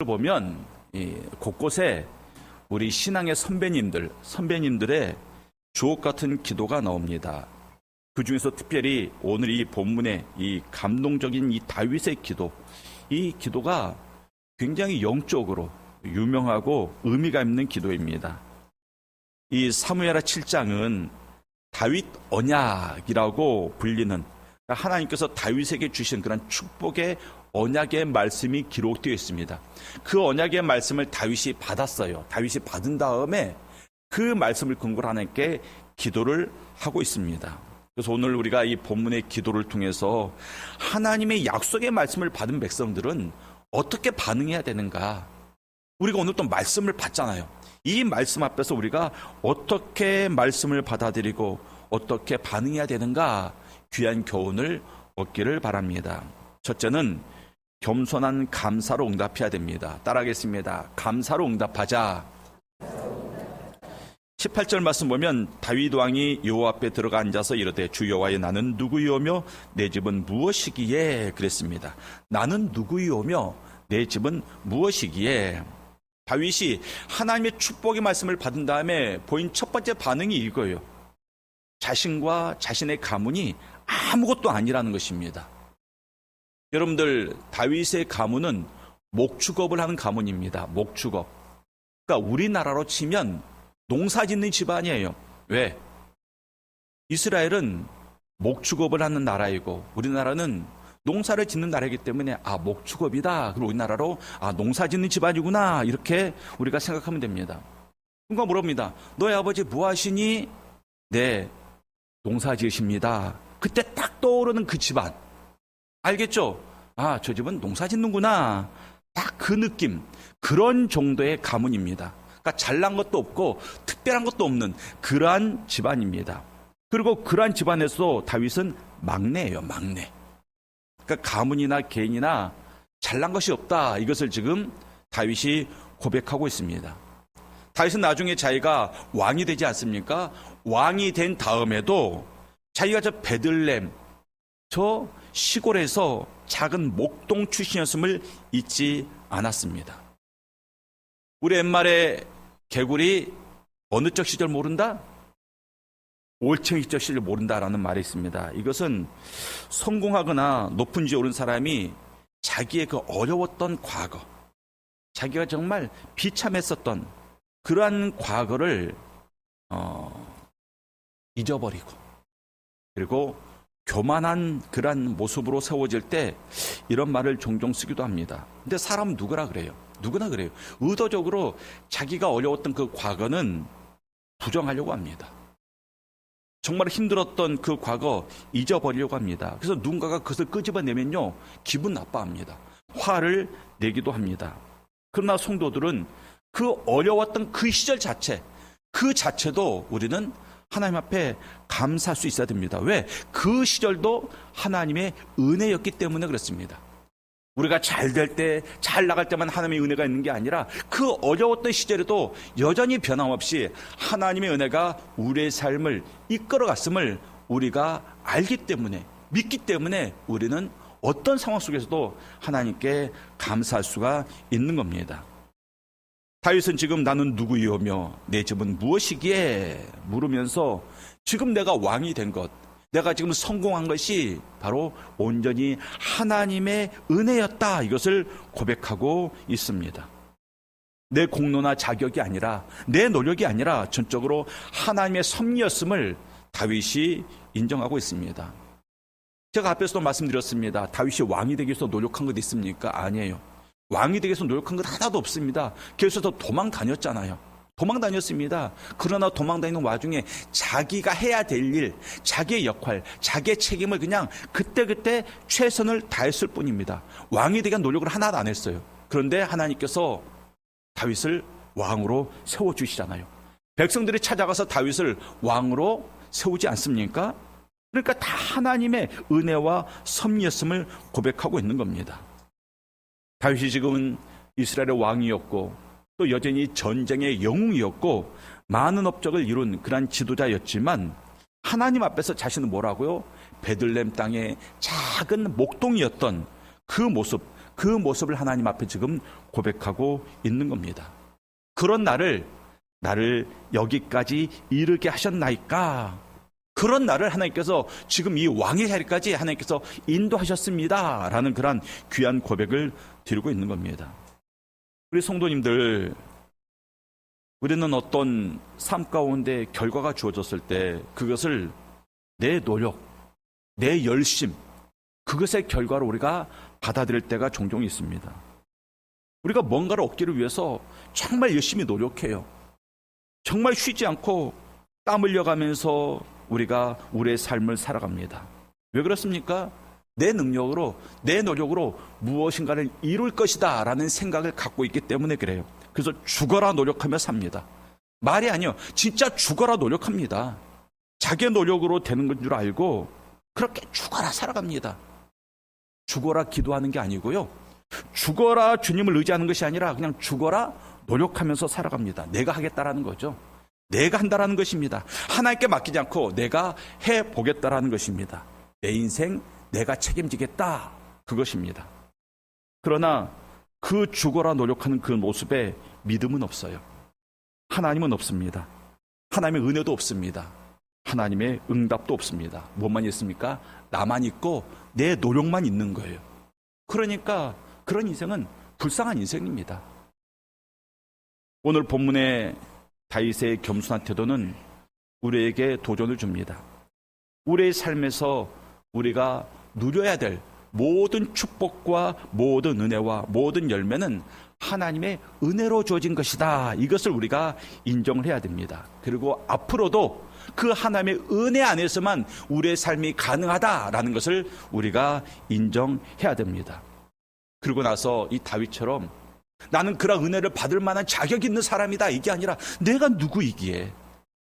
보면 곳곳에 우리 신앙의 선배님들의 주옥 같은 기도가 나옵니다. 그 중에서 특별히 오늘 이 본문의 이 감동적인 이 다윗의 기도, 이 기도가 굉장히 영적으로 유명하고 의미가 있는 기도입니다. 이 사무엘하 7장은 다윗 언약이라고 불리는, 하나님께서 다윗에게 주신 그런 축복의 언약의 말씀이 기록되어 있습니다. 그 언약의 말씀을 다윗이 받았어요. 다윗이 받은 다음에 그 말씀을 근거로 하나님께 기도를 하고 있습니다. 그래서 오늘 우리가 이 본문의 기도를 통해서 하나님의 약속의 말씀을 받은 백성들은 어떻게 반응해야 되는가? 우리가 오늘 또 말씀을 받잖아요. 이 말씀 앞에서 우리가 어떻게 말씀을 받아들이고 어떻게 반응해야 되는가? 귀한 교훈을 얻기를 바랍니다. 첫째는 겸손한 감사로 응답해야 됩니다. 따라하겠습니다. 감사로 응답하자. 18절 말씀 보면 다윗 왕이 여호와 앞에 들어가 앉아서 이르되 주 여호와여 나는 누구이오며 내 집은 무엇이기에 그랬습니다. 나는 누구이오며 내 집은 무엇이기에. 다윗이 하나님의 축복의 말씀을 받은 다음에 보인 첫 번째 반응이 이거예요. 자신과 자신의 가문이 아무것도 아니라는 것입니다. 여러분들, 다윗의 가문은 목축업을 하는 가문입니다. 목축업. 그러니까 우리나라로 치면 농사 짓는 집안이에요. 왜? 이스라엘은 목축업을 하는 나라이고 우리나라는 농사를 짓는 나라이기 때문에 목축업이다. 그리고 우리나라로 농사 짓는 집안이구나. 이렇게 우리가 생각하면 됩니다. 그러니까 물어봅니다. 너희 아버지 뭐 하시니? 네, 농사 지으십니다. 그때 딱 떠오르는 그 집안. 알겠죠? 저 집은 농사 짓는구나. 딱 그 느낌. 그런 정도의 가문입니다. 그러니까 잘난 것도 없고 특별한 것도 없는 그러한 집안입니다. 그리고 그러한 집안에서 다윗은 막내예요. 막내. 그러니까 가문이나 개인이나 잘난 것이 없다. 이것을 지금 다윗이 고백하고 있습니다. 다윗은 나중에 자기가 왕이 되지 않습니까? 왕이 된 다음에도 자기가 저 베들레헴 저 시골에서 작은 목동 출신이었음을 잊지 않았습니다. 우리 옛말에 개구리 어느 쪽 시절 모른다? 올챙이 시절 시절 모른다라는 말이 있습니다. 이것은 성공하거나 높은 지에 오른 사람이 자기의 그 어려웠던 과거, 자기가 정말 비참했었던 그러한 과거를 잊어버리고 그리고 교만한 그러한 모습으로 세워질 때 이런 말을 종종 쓰기도 합니다. 근데 사람은 누구나 그래요. 누구나 그래요. 의도적으로 자기가 어려웠던 그 과거는 부정하려고 합니다. 정말 힘들었던 그 과거 잊어버리려고 합니다. 그래서 누군가가 그것을 끄집어내면요, 기분 나빠합니다. 화를 내기도 합니다. 그러나 성도들은 그 어려웠던 그 시절 자체, 그 자체도 우리는 하나님 앞에 감사할 수 있어야 됩니다. 왜? 그 시절도 하나님의 은혜였기 때문에 그렇습니다. 우리가 잘 될 때, 잘 나갈 때만 하나님의 은혜가 있는 게 아니라 그 어려웠던 시절에도 여전히 변함없이 하나님의 은혜가 우리의 삶을 이끌어갔음을 우리가 알기 때문에, 믿기 때문에 우리는 어떤 상황 속에서도 하나님께 감사할 수가 있는 겁니다. 다윗은 지금 나는 누구이오며 내 집은 무엇이기에 물으면서 지금 내가 왕이 된 것, 내가 지금 성공한 것이 바로 온전히 하나님의 은혜였다. 이것을 고백하고 있습니다. 내 공로나 자격이 아니라 내 노력이 아니라 전적으로 하나님의 섭리였음을 다윗이 인정하고 있습니다. 제가 앞에서도 말씀드렸습니다. 다윗이 왕이 되기 위해서 노력한 것 있습니까? 아니에요. 왕이 되기 위해서 노력한 것 하나도 없습니다. 그래서 도망 다녔잖아요. 도망 다녔습니다. 그러나 도망 다니는 와중에 자기가 해야 될 일, 자기의 역할, 자기의 책임을 그냥 그때그때 최선을 다했을 뿐입니다. 왕이 되기 위한 노력을 하나도 안 했어요. 그런데 하나님께서 다윗을 왕으로 세워주시잖아요. 백성들이 찾아가서 다윗을 왕으로 세우지 않습니까? 그러니까 다 하나님의 은혜와 섭리였음을 고백하고 있는 겁니다. 다윗이 지금은 이스라엘의 왕이었고 또 여전히 전쟁의 영웅이었고 많은 업적을 이룬 그런 지도자였지만 하나님 앞에서 자신은 뭐라고요? 베들레헴 땅의 작은 목동이었던 그 모습, 그 모습을 하나님 앞에 지금 고백하고 있는 겁니다. 그런 나를 여기까지 이르게 하셨나이까? 그런 나를 하나님께서 지금 이 왕의 자리까지 하나님께서 인도하셨습니다. 라는 그런 귀한 고백을 드리고 있는 겁니다. 우리 성도님들, 우리는 어떤 삶 가운데 결과가 주어졌을 때 그것을 내 노력, 내 열심, 그것의 결과로 우리가 받아들일 때가 종종 있습니다. 우리가 뭔가를 얻기를 위해서 정말 열심히 노력해요. 정말 쉬지 않고 땀 흘려가면서 우리가 우리의 삶을 살아갑니다. 왜 그렇습니까? 내 능력으로, 내 노력으로 무엇인가를 이룰 것이다 라는 생각을 갖고 있기 때문에 그래요. 그래서 죽어라 노력하며 삽니다. 말이 아니요. 진짜 죽어라 노력합니다. 자기의 노력으로 되는 건 줄 알고 그렇게 죽어라 살아갑니다. 죽어라 기도하는 게 아니고요. 죽어라 주님을 의지하는 것이 아니라 그냥 죽어라 노력하면서 살아갑니다. 내가 하겠다라는 거죠. 내가 한다라는 것입니다. 하나님께 맡기지 않고 내가 해보겠다라는 것입니다. 내 인생 내가 책임지겠다. 그것입니다. 그러나 그 죽어라 노력하는 그 모습에 믿음은 없어요. 하나님은 없습니다. 하나님의 은혜도 없습니다. 하나님의 응답도 없습니다. 뭐만 있습니까? 나만 있고 내 노력만 있는 거예요. 그러니까 그런 인생은 불쌍한 인생입니다. 오늘 본문의 다윗의 겸손한 태도는 우리에게 도전을 줍니다. 우리의 삶에서 우리가 누려야 될 모든 축복과 모든 은혜와 모든 열매는 하나님의 은혜로 주어진 것이다. 이것을 우리가 인정을 해야 됩니다. 그리고 앞으로도 그 하나님의 은혜 안에서만 우리의 삶이 가능하다라는 것을 우리가 인정해야 됩니다. 그리고 나서 이 다윗처럼 나는 그런 은혜를 받을 만한 자격이 있는 사람이다. 이게 아니라 내가 누구이기에,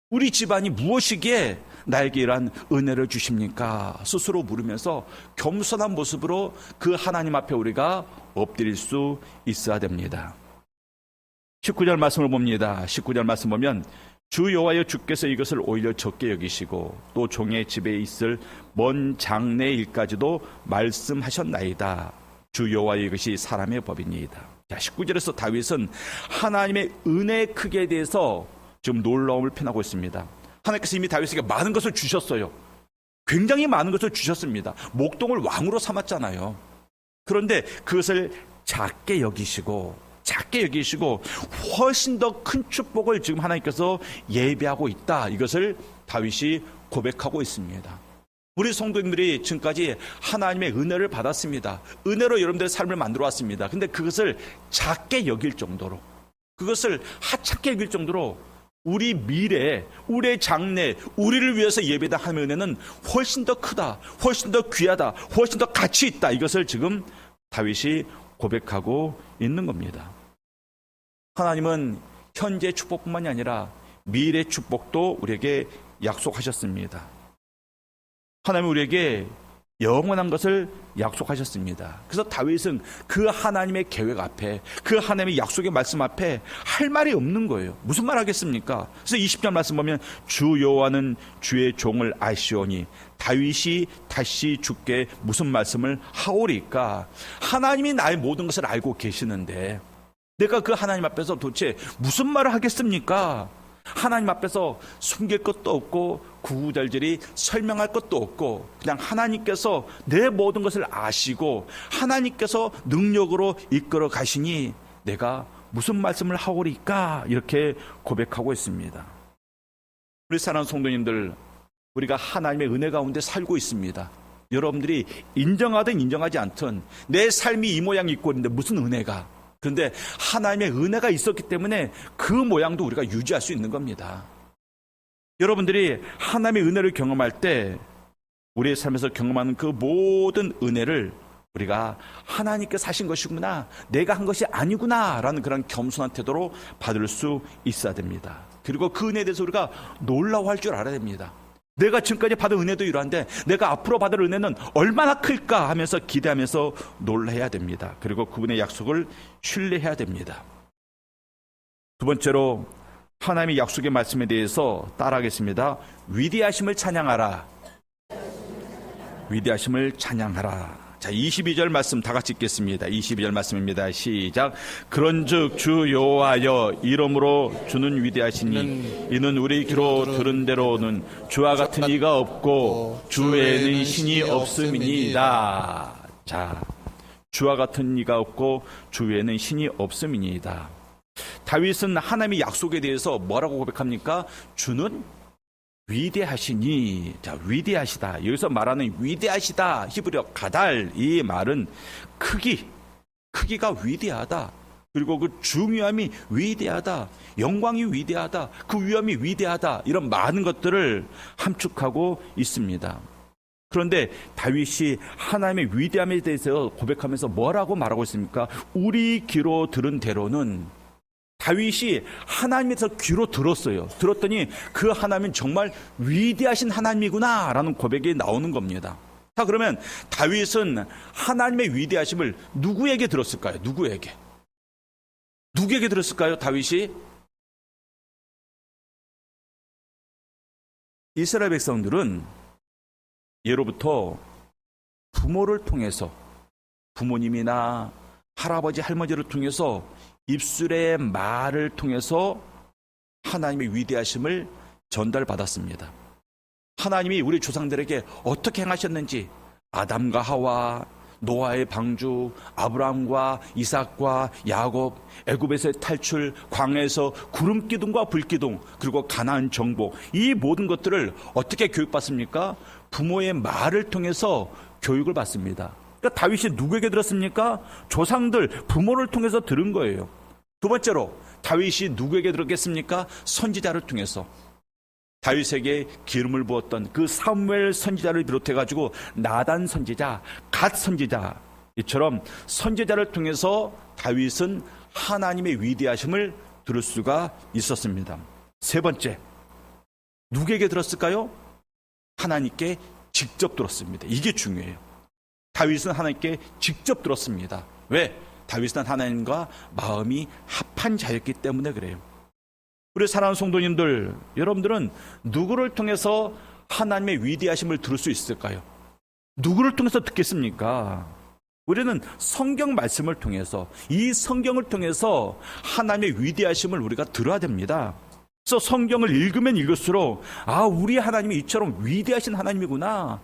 우리 집안이 무엇이기에 나에게 이러한 은혜를 주십니까? 스스로 물으면서 겸손한 모습으로 그 하나님 앞에 우리가 엎드릴 수 있어야 됩니다. 19절 말씀을 봅니다. 19절 말씀 보면 주 여호와여 주께서 이것을 오히려 적게 여기시고 또 종의 집에 있을 먼 장래 일까지도 말씀하셨나이다. 주 여호와의 이것이 사람의 법이니이다. 19절에서 다윗은 하나님의 은혜의 크기에 대해서 지금 놀라움을 표현하고 있습니다. 하나님께서 이미 다윗에게 많은 것을 주셨어요. 굉장히 많은 것을 주셨습니다. 목동을 왕으로 삼았잖아요. 그런데 그것을 작게 여기시고 훨씬 더 큰 축복을 지금 하나님께서 예비하고 있다. 이것을 다윗이 고백하고 있습니다. 우리 성도님들이 지금까지 하나님의 은혜를 받았습니다. 은혜로 여러분들의 삶을 만들어 왔습니다. 근데 그것을 작게 여길 정도로, 그것을 하찮게 여길 정도로 우리 미래, 우리의 장래, 우리를 위해서 예배다 하는 은혜는 훨씬 더 크다, 훨씬 더 귀하다, 훨씬 더 가치 있다. 이것을 지금 다윗이 고백하고 있는 겁니다. 하나님은 현재 축복뿐만이 아니라 미래 축복도 우리에게 약속하셨습니다. 하나님은 우리에게 영원한 것을 약속하셨습니다. 그래서 다윗은 그 하나님의 계획 앞에, 그 하나님의 약속의 말씀 앞에 할 말이 없는 거예요. 무슨 말 하겠습니까? 그래서 20절 말씀 보면 주 여호와는 주의 종을 아시오니 다윗이 다시 주께 무슨 말씀을 하오리까? 하나님이 나의 모든 것을 알고 계시는데 내가 그 하나님 앞에서 도대체 무슨 말을 하겠습니까? 하나님 앞에서 숨길 것도 없고 구구절절히 설명할 것도 없고 그냥 하나님께서 내 모든 것을 아시고 하나님께서 능력으로 이끌어 가시니 내가 무슨 말씀을 하오리까? 이렇게 고백하고 있습니다. 우리 사랑하는 성도님들, 우리가 하나님의 은혜 가운데 살고 있습니다. 여러분들이 인정하든 인정하지 않든 내 삶이 이 모양이 있고 있는데 무슨 은혜가, 그런데 하나님의 은혜가 있었기 때문에 그 모양도 우리가 유지할 수 있는 겁니다. 여러분들이 하나님의 은혜를 경험할 때 우리의 삶에서 경험하는 그 모든 은혜를 우리가 하나님께서 하신 것이구나, 내가 한 것이 아니구나 라는 그런 겸손한 태도로 받을 수 있어야 됩니다. 그리고 그 은혜에 대해서 우리가 놀라워할 줄 알아야 됩니다. 내가 지금까지 받은 은혜도 이러한데 내가 앞으로 받을 은혜는 얼마나 클까 하면서 기대하면서 놀라야 됩니다. 그리고 그분의 약속을 신뢰해야 됩니다. 두 번째로 하나님의 약속의 말씀에 대해서 따라하겠습니다. 위대하심을 찬양하라. 위대하심을 찬양하라. 자, 22절 말씀 다 같이 읽겠습니다. 22절 말씀입니다. 시작. 그런즉 주 여호와여 이름으로 주는 위대하시니 이는 우리 귀로 들은 대로는 주와 같은 이가 없고 주 외에는 신이 없음이니이다. 자, 주와 같은 이가 없고 주 외에는 신이 없음이니이다. 다윗은 하나님의 약속에 대해서 뭐라고 고백합니까? 주는 위대하시니. 자, 위대하시다. 여기서 말하는 위대하시다, 히브리어 가달, 이 말은 크기가 위대하다. 그리고 그 중요함이 위대하다, 영광이 위대하다, 그 위엄이 위대하다, 이런 많은 것들을 함축하고 있습니다. 그런데 다윗이 하나님의 위대함에 대해서 고백하면서 뭐라고 말하고 있습니까? 우리 귀로 들은 대로는, 다윗이 하나님에서 귀로 들었어요. 들었더니 그 하나님은 정말 위대하신 하나님이구나 라는 고백이 나오는 겁니다. 자, 그러면 다윗은 하나님의 위대하심을 누구에게 들었을까요? 누구에게 들었을까요? 다윗이? 이스라엘 백성들은 예로부터 부모를 통해서, 부모님이나 할아버지 할머니를 통해서 입술의 말을 통해서 하나님의 위대하심을 전달받았습니다. 하나님이 우리 조상들에게 어떻게 행하셨는지, 아담과 하와, 노아의 방주, 아브라함과 이삭과 야곱, 애굽에서의 탈출, 광야에서 구름 기둥과 불 기둥, 그리고 가나안 정복, 이 모든 것들을 어떻게 교육받습니까? 부모의 말을 통해서 교육을 받습니다. 그러니까 다윗이 누구에게 들었습니까? 조상들, 부모를 통해서 들은 거예요. 두 번째로 다윗이 누구에게 들었겠습니까? 선지자를 통해서. 다윗에게 기름을 부었던 그 사무엘 선지자를 비롯해가지고 나단 선지자, 갓 선지자, 이처럼 선지자를 통해서 다윗은 하나님의 위대하심을 들을 수가 있었습니다. 세 번째, 누구에게 들었을까요? 하나님께 직접 들었습니다. 이게 중요해요. 다윗은 하나님께 직접 들었습니다. 왜? 다윗은 하나님과 마음이 합한 자였기 때문에 그래요. 우리 사랑하는 성도님들, 여러분들은 누구를 통해서 하나님의 위대하심을 들을 수 있을까요? 누구를 통해서 듣겠습니까? 우리는 성경 말씀을 통해서, 이 성경을 통해서 하나님의 위대하심을 우리가 들어야 됩니다. 그래서 성경을 읽으면 읽을수록 우리 하나님이 이처럼 위대하신 하나님이구나,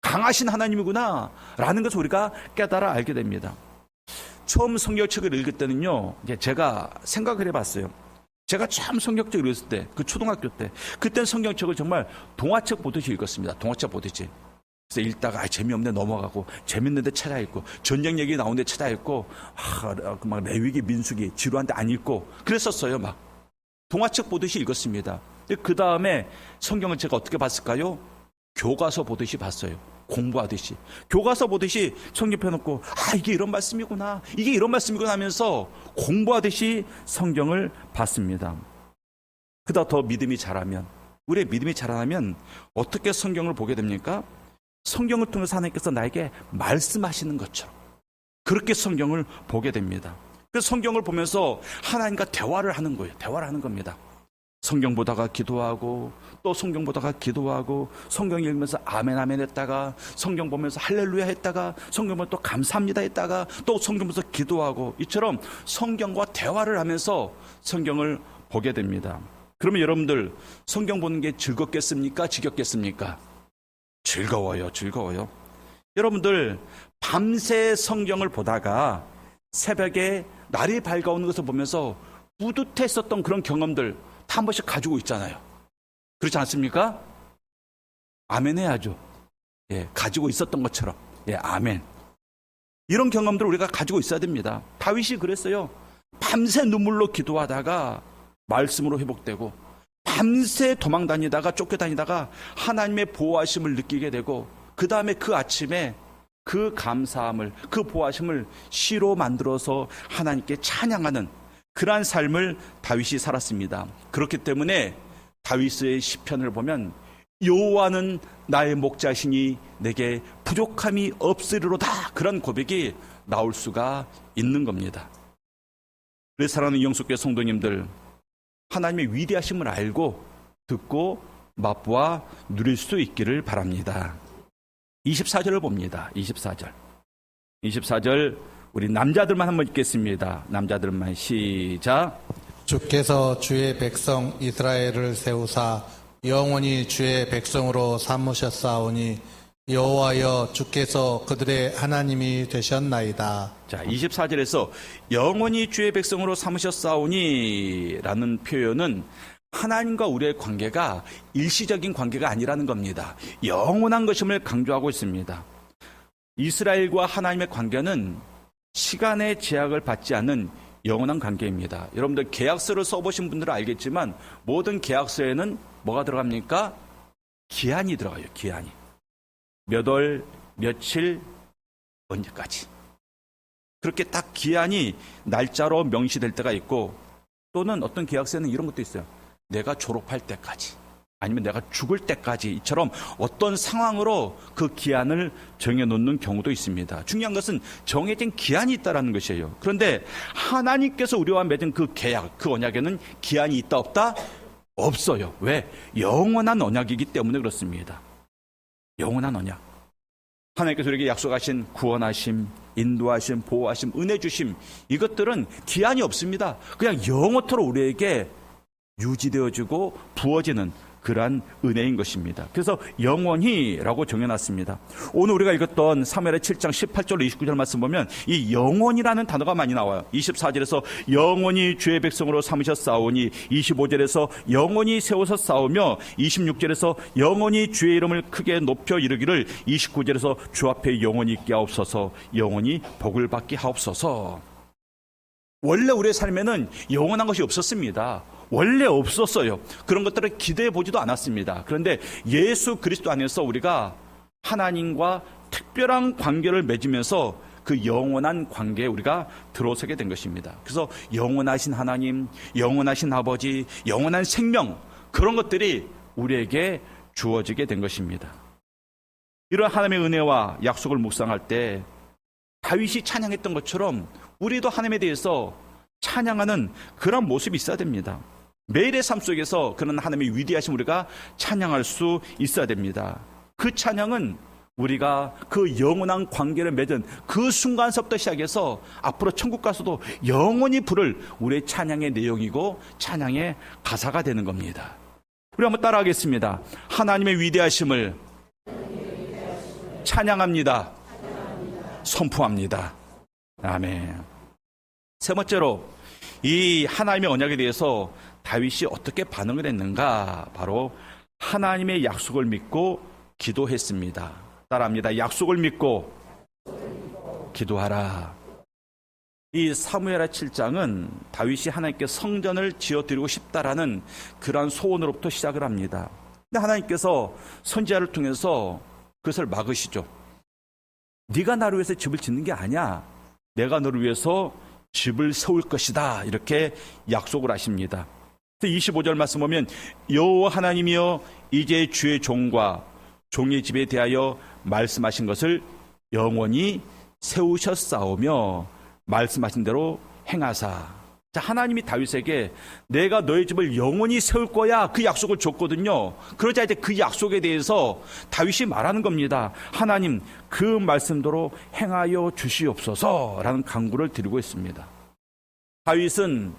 강하신 하나님이구나 라는 것을 우리가 깨달아 알게 됩니다. 처음 성경책을 읽을 때는요, 제가 생각을 해봤어요. 제가 처음 성경책을 읽었을 때, 그 초등학교 때, 그땐 성경책을 정말 동화책 보듯이 읽었습니다. 동화책 보듯이. 그래서 읽다가 재미없네 넘어가고, 재밌는데 찾아 읽고, 전쟁 얘기 나오는데 찾아 읽고, 막 레위기, 민수기 지루한데 안 읽고 그랬었어요. 막 동화책 보듯이 읽었습니다. 그 다음에 성경을 제가 어떻게 봤을까요? 교과서 보듯이 봤어요. 공부하듯이. 교과서 보듯이 성경 펴놓고 이게 이런 말씀이구나, 이게 이런 말씀이구나 하면서 공부하듯이 성경을 봤습니다. 그러다 더 믿음이 자라면, 우리의 믿음이 자라면 어떻게 성경을 보게 됩니까? 성경을 통해서 하나님께서 나에게 말씀하시는 것처럼 그렇게 성경을 보게 됩니다. 그래서 성경을 보면서 하나님과 대화를 하는 거예요. 대화를 하는 겁니다. 성경 보다가 기도하고, 또 성경 보다가 기도하고, 성경 읽으면서 아멘 아멘 했다가, 성경 보면서 할렐루야 했다가, 성경 보면 또 감사합니다 했다가, 또 성경 보면서 기도하고, 이처럼 성경과 대화를 하면서 성경을 보게 됩니다. 그러면 여러분들, 성경 보는 게 즐겁겠습니까? 지겹겠습니까? 즐거워요. 여러분들, 밤새 성경을 보다가 새벽에 날이 밝아오는 것을 보면서 뿌듯했었던 그런 경험들 다 한 번씩 가지고 있잖아요. 그렇지 않습니까? 아멘 해야죠. 가지고 있었던 것처럼. 아멘. 이런 경험들을 우리가 가지고 있어야 됩니다. 다윗이 그랬어요. 밤새 눈물로 기도하다가 말씀으로 회복되고, 밤새 도망다니다가 쫓겨다니다가 하나님의 보호하심을 느끼게 되고, 그 다음에 그 아침에 그 감사함을, 그 보호하심을 시로 만들어서 하나님께 찬양하는 그러한 삶을 다윗이 살았습니다. 그렇기 때문에 다윗의 시편을 보면 여호와는 나의 목자시니 내게 부족함이 없으리로다, 그런 고백이 나올 수가 있는 겁니다. 우리 사랑하는 영숙교회 성도님들, 하나님의 위대하심을 알고 듣고 맛보아 누릴 수 있기를 바랍니다. 24절을 봅니다. 24절. 24절 우리 남자들만 한번 읽겠습니다. 남자들만 시작. 주께서 주의 백성 이스라엘을 세우사 영원히 주의 백성으로 삼으셨사오니 여호와여 주께서 그들의 하나님이 되셨나이다. 자, 24절에서 영원히 주의 백성으로 삼으셨사오니 라는 표현은 하나님과 우리의 관계가 일시적인 관계가 아니라는 겁니다. 영원한 것임을 강조하고 있습니다. 이스라엘과 하나님의 관계는 시간의 제약을 받지 않는 영원한 관계입니다. 여러분들 계약서를 써보신 분들은 알겠지만 모든 계약서에는 뭐가 들어갑니까? 기한이 들어가요. 기한이. 몇 월, 며칠, 언제까지. 그렇게 딱 기한이 날짜로 명시될 때가 있고 또는 어떤 계약서에는 이런 것도 있어요. 내가 졸업할 때까지 아니면 내가 죽을 때까지 이처럼 어떤 상황으로 그 기한을 정해놓는 경우도 있습니다. 중요한 것은 정해진 기한이 있다는 것이에요. 그런데 하나님께서 우리와 맺은 그 계약, 그 언약에는 기한이 있다 없다? 없어요. 왜? 영원한 언약이기 때문에 그렇습니다. 영원한 언약. 하나님께서 우리에게 약속하신 구원하심, 인도하심, 보호하심, 은혜 주심 이것들은 기한이 없습니다. 그냥 영원토록 우리에게 유지되어지고 부어지는 그러한 은혜인 것입니다. 그래서 영원히라고 정해놨습니다. 오늘 우리가 읽었던 사무엘의 7장 18절 29절 말씀 보면 이 영원이라는 단어가 많이 나와요. 24절에서 영원히 주의 백성으로 삼으셨사오니 25절에서 영원히 세워서 싸우며 26절에서 영원히 주의 이름을 크게 높여 이르기를 29절에서 주 앞에 영원히 있게 하옵소서 영원히 복을 받게 하옵소서. 원래 우리의 삶에는 영원한 것이 없었습니다. 원래 없었어요. 그런 것들을 기대해 보지도 않았습니다. 그런데 예수 그리스도 안에서 우리가 하나님과 특별한 관계를 맺으면서 그 영원한 관계에 우리가 들어서게 된 것입니다. 그래서 영원하신 하나님, 영원하신 아버지, 영원한 생명 그런 것들이 우리에게 주어지게 된 것입니다. 이런 하나님의 은혜와 약속을 묵상할 때 다윗이 찬양했던 것처럼 우리도 하나님에 대해서 찬양하는 그런 모습이 있어야 됩니다. 매일의 삶 속에서 그런 하나님의 위대하심 우리가 찬양할 수 있어야 됩니다. 그 찬양은 우리가 그 영원한 관계를 맺은 그 순간서부터 시작해서 앞으로 천국 가서도 영원히 부를 우리의 찬양의 내용이고 찬양의 가사가 되는 겁니다. 우리 한번 따라하겠습니다. 하나님의 위대하심을 찬양합니다. 선포합니다. 아멘. 세 번째로 이 하나님의 언약에 대해서 다윗이 어떻게 반응을 했는가? 바로 하나님의 약속을 믿고 기도했습니다. 따라합니다. 약속을 믿고 기도하라. 이 사무엘하 7장은 다윗이 하나님께 성전을 지어드리고 싶다라는 그러한 소원으로부터 시작을 합니다. 근데 하나님께서 선지자를 통해서 그것을 막으시죠. 네가 나를 위해서 집을 짓는 게 아니야. 내가 너를 위해서 집을 세울 것이다. 이렇게 약속을 하십니다. 25절 말씀 보면 여호와 하나님이여 이제 주의 종과 종의 집에 대하여 말씀하신 것을 영원히 세우셨사오며 말씀하신 대로 행하사. 자, 하나님이 다윗에게 내가 너의 집을 영원히 세울 거야 그 약속을 줬거든요. 그러자 이제 그 약속에 대해서 다윗이 말하는 겁니다. 하나님 그 말씀대로 행하여 주시옵소서라는 간구를 드리고 있습니다. 다윗은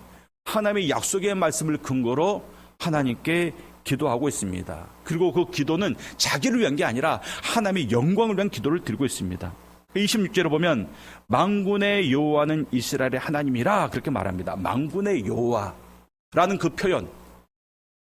하나님의 약속의 말씀을 근거로 하나님께 기도하고 있습니다. 그리고 그 기도는 자기를 위한 게 아니라 하나님의 영광을 위한 기도를 드리고 있습니다. 26절을 보면 만군의 여호와는 이스라엘의 하나님이라 그렇게 말합니다. 만군의 여호와라는 그 표현,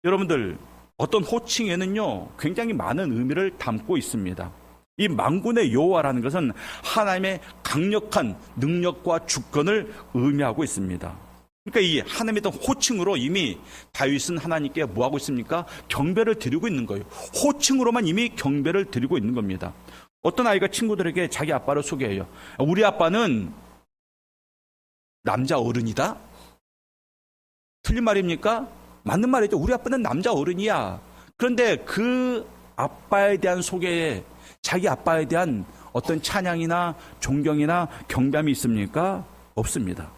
여러분들 어떤 호칭에는요 굉장히 많은 의미를 담고 있습니다. 이 만군의 여호와라는 것은 하나님의 강력한 능력과 주권을 의미하고 있습니다. 그러니까 이 하나님의 호칭으로 이미 다윗은 하나님께 뭐하고 있습니까? 경배를 드리고 있는 거예요. 호칭으로만 이미 경배를 드리고 있는 겁니다. 어떤 아이가 친구들에게 자기 아빠를 소개해요. 우리 아빠는 남자 어른이다? 틀린 말입니까? 맞는 말이죠. 우리 아빠는 남자 어른이야. 그런데 그 아빠에 대한 소개에 자기 아빠에 대한 어떤 찬양이나 존경이나 경배함이 있습니까? 없습니다.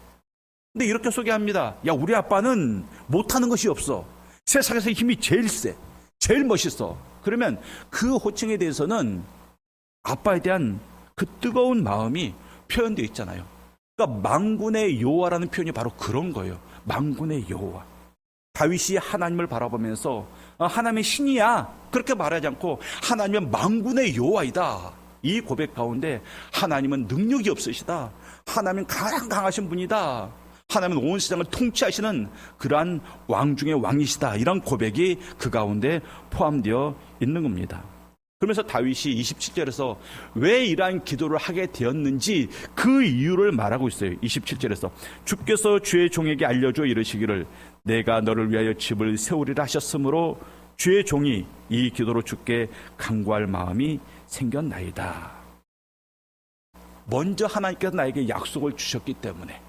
근데 이렇게 소개합니다. 야, 우리 아빠는 못하는 것이 없어. 세상에서 힘이 제일 세. 제일 멋있어. 그러면 그 호칭에 대해서는 아빠에 대한 그 뜨거운 마음이 표현되어 있잖아요. 그러니까 만군의 여호와라는 표현이 바로 그런 거예요. 만군의 여호와. 다윗이 하나님을 바라보면서 하나님의 신이야 그렇게 말하지 않고 하나님은 만군의 여호와이다. 이 고백 가운데 하나님은 능력이 없으시다. 하나님은 가장 강하신 분이다. 하나님은 온 세상을 통치하시는 그러한 왕 중의 왕이시다. 이런 고백이 그 가운데 포함되어 있는 겁니다. 그러면서 다윗이 27절에서 왜 이러한 기도를 하게 되었는지 그 이유를 말하고 있어요. 27절에서 주께서 주의 종에게 알려줘 이르시기를 내가 너를 위하여 집을 세우리라 하셨으므로 주의 종이 이 기도로 주께 간구할 마음이 생겼나이다. 먼저 하나님께서 나에게 약속을 주셨기 때문에,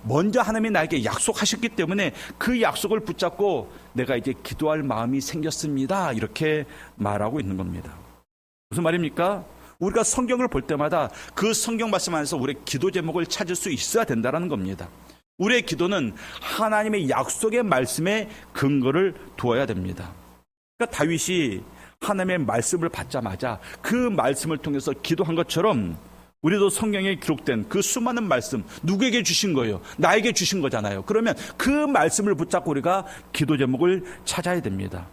먼저 하나님이 나에게 약속하셨기 때문에 그 약속을 붙잡고 내가 이제 기도할 마음이 생겼습니다. 이렇게 말하고 있는 겁니다. 무슨 말입니까? 우리가 성경을 볼 때마다 그 성경 말씀 안에서 우리의 기도 제목을 찾을 수 있어야 된다는 겁니다. 우리의 기도는 하나님의 약속의 말씀에 근거를 두어야 됩니다. 그러니까 다윗이 하나님의 말씀을 받자마자 그 말씀을 통해서 기도한 것처럼 우리도 성경에 기록된 그 수많은 말씀 누구에게 주신 거예요? 나에게 주신 거잖아요. 그러면 그 말씀을 붙잡고 우리가 기도 제목을 찾아야 됩니다.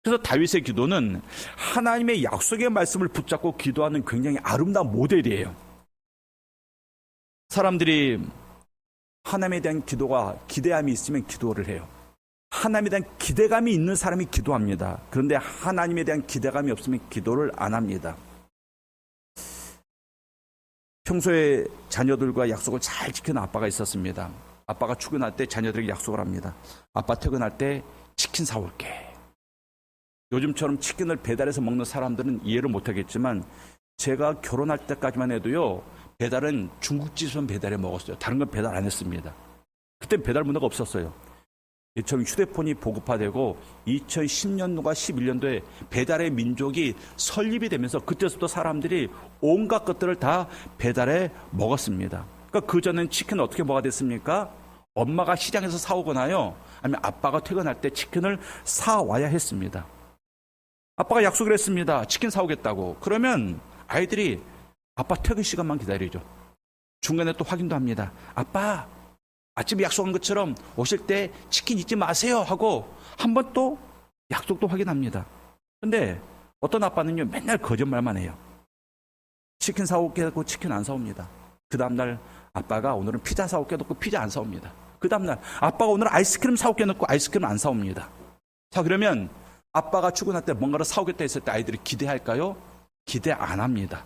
그래서 다윗의 기도는 하나님의 약속의 말씀을 붙잡고 기도하는 굉장히 아름다운 모델이에요. 사람들이 하나님에 대한 기대감이 있으면 기도를 해요. 하나님에 대한 기대감이 있는 사람이 기도합니다. 그런데 하나님에 대한 기대감이 없으면 기도를 안 합니다. 평소에 자녀들과 약속을 잘 지키는 아빠가 있었습니다. 아빠가 출근할 때 자녀들에게 약속을 합니다. 아빠 퇴근할 때 치킨 사올게. 요즘처럼 치킨을 배달해서 먹는 사람들은 이해를 못하겠지만 제가 결혼할 때까지만 해도요, 배달은 중국집에서 배달해 먹었어요. 다른 건 배달 안 했습니다. 그때 배달 문화가 없었어요. 처음 휴대폰이 보급화되고 2010년도가 11년도에 배달의 민족이 설립이 되면서 그때부터 사람들이 온갖 것들을 다 배달해 먹었습니다. 그러니까 그전엔 치킨을 어떻게 먹어야 됐습니까? 엄마가 시장에서 사오거나요, 아니면 아빠가 퇴근할 때 치킨을 사와야 했습니다. 아빠가 약속을 했습니다. 치킨 사오겠다고. 그러면 아이들이 아빠 퇴근 시간만 기다리죠. 중간에 또 확인도 합니다. 아빠, 아침에 약속한 것처럼 오실 때 치킨 잊지 마세요 하고 한 번 또 약속도 확인합니다. 근데 어떤 아빠는요, 맨날 거짓말만 해요. 치킨 사올게 하고 치킨 안 사옵니다. 그 다음날 아빠가 오늘은 피자 사올게 해놓고 피자 안 사옵니다. 그 다음날 아빠가 오늘 아이스크림 사올게 해놓고 아이스크림 안 사옵니다. 자, 그러면 아빠가 출근할 때 뭔가를 사오겠다 했을 때 아이들이 기대할까요? 기대 안 합니다.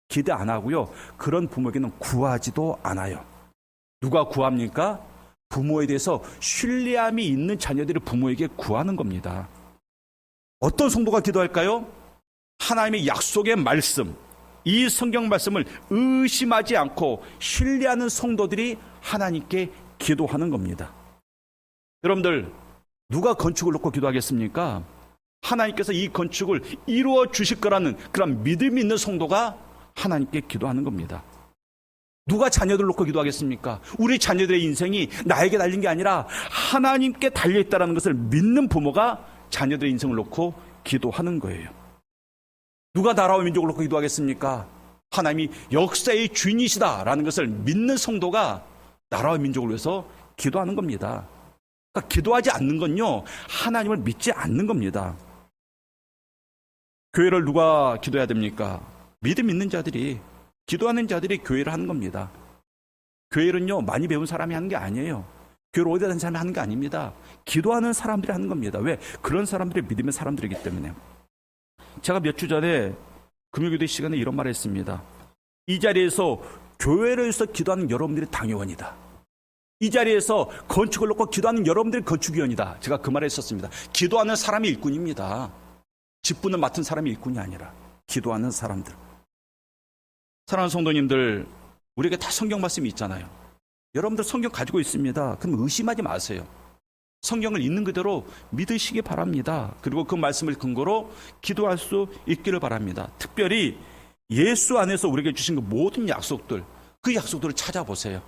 기대 안 하고요, 그런 부모에게는 구하지도 않아요. 누가 구합니까? 부모에 대해서 신뢰함이 있는 자녀들이 부모에게 구하는 겁니다. 어떤 성도가 기도할까요? 하나님의 약속의 말씀, 이 성경 말씀을 의심하지 않고 신뢰하는 성도들이 하나님께 기도하는 겁니다. 여러분들, 누가 건축을 놓고 기도하겠습니까? 하나님께서 이 건축을 이루어 주실 거라는 그런 믿음이 있는 성도가 하나님께 기도하는 겁니다. 누가 자녀들 놓고 기도하겠습니까? 우리 자녀들의 인생이 나에게 달린 게 아니라 하나님께 달려있다는 것을 믿는 부모가 자녀들의 인생을 놓고 기도하는 거예요. 누가 나라와 민족을 놓고 기도하겠습니까? 하나님이 역사의 주인이시다라는 것을 믿는 성도가 나라와 민족을 위해서 기도하는 겁니다. 그러니까 기도하지 않는 건요, 하나님을 믿지 않는 겁니다. 교회를 누가 기도해야 됩니까? 믿음 있는 자들이, 기도하는 자들이 교회를 하는 겁니다. 교회는요, 많이 배운 사람이 하는 게 아니에요. 교회를 오래 다니는 사람이 하는 게 아닙니다. 기도하는 사람들이 하는 겁니다. 왜? 그런 사람들이 믿음의 사람들이기 때문에. 제가 몇 주 전에 금요기도 시간에 이런 말을 했습니다. 이 자리에서 교회를 위해서 기도하는 여러분들이 당회원이다. 이 자리에서 건축을 놓고 기도하는 여러분들이 건축위원이다. 제가 그 말을 했었습니다. 기도하는 사람이 일꾼입니다. 직분을 맡은 사람이 일꾼이 아니라 기도하는 사람들. 사랑하는 성도님들, 우리에게 다 성경 말씀이 있잖아요. 여러분들 성경 가지고 있습니다. 그럼 의심하지 마세요. 성경을 있는 그대로 믿으시기 바랍니다. 그리고 그 말씀을 근거로 기도할 수 있기를 바랍니다. 특별히 예수 안에서 우리에게 주신 그 모든 약속들, 그 약속들을 찾아보세요.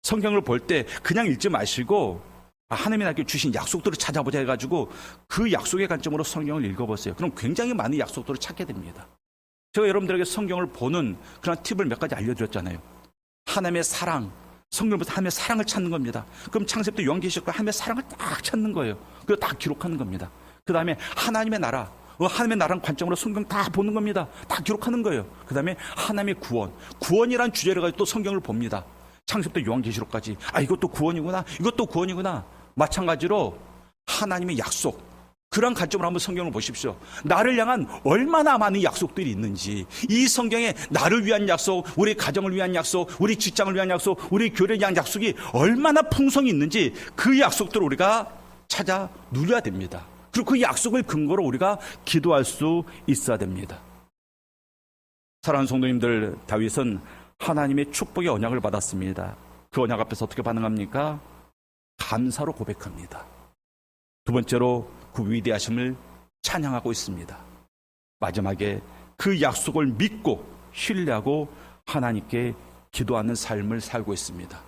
성경을 볼 때 그냥 읽지 마시고 하나님이 나에게 주신 약속들을 찾아보자 해가지고 그 약속의 관점으로 성경을 읽어보세요. 그럼 굉장히 많은 약속들을 찾게 됩니다. 제가 여러분들에게 성경을 보는 그런 팁을 몇 가지 알려드렸잖아요. 하나님의 사랑, 성경부터 하나님의 사랑을 찾는 겁니다. 그럼 창세부터 요한계시록과 하나님의 사랑을 딱 찾는 거예요. 그리고 다 기록하는 겁니다. 그 다음에 하나님의 나라, 하나님의 나라는 관점으로 성경 다 보는 겁니다. 다 기록하는 거예요. 그 다음에 하나님의 구원, 구원이란 주제를 가지고 또 성경을 봅니다. 창세부터 요한계시록까지. 이것도 구원이구나, 이것도 구원이구나. 마찬가지로 하나님의 약속, 그런 관점으로 한번 성경을 보십시오. 나를 향한 얼마나 많은 약속들이 있는지, 이 성경에 나를 위한 약속, 우리 가정을 위한 약속, 우리 직장을 위한 약속, 우리 교회를 위한 약속이 얼마나 풍성이 있는지 그 약속들을 우리가 찾아 누려야 됩니다. 그리고 그 약속을 근거로 우리가 기도할 수 있어야 됩니다. 사랑하는 성도님들, 다윗은 하나님의 축복의 언약을 받았습니다. 그 언약 앞에서 어떻게 반응합니까? 감사로 고백합니다. 두 번째로 그 위대하심을 찬양하고 있습니다. 마지막에 그 약속을 믿고 신뢰하고 하나님께 기도하는 삶을 살고 있습니다.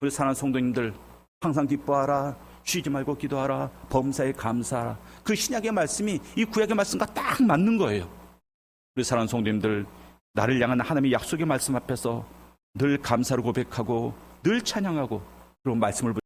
우리 사랑하는 성도님들, 항상 기뻐하라, 쉬지 말고 기도하라, 범사에 감사하라. 그 신약의 말씀이 이 구약의 말씀과 딱 맞는 거예요. 우리 사랑하는 성도님들, 나를 향한 하나님의 약속의 말씀 앞에서 늘 감사를 고백하고 늘 찬양하고, 그리고 말씀을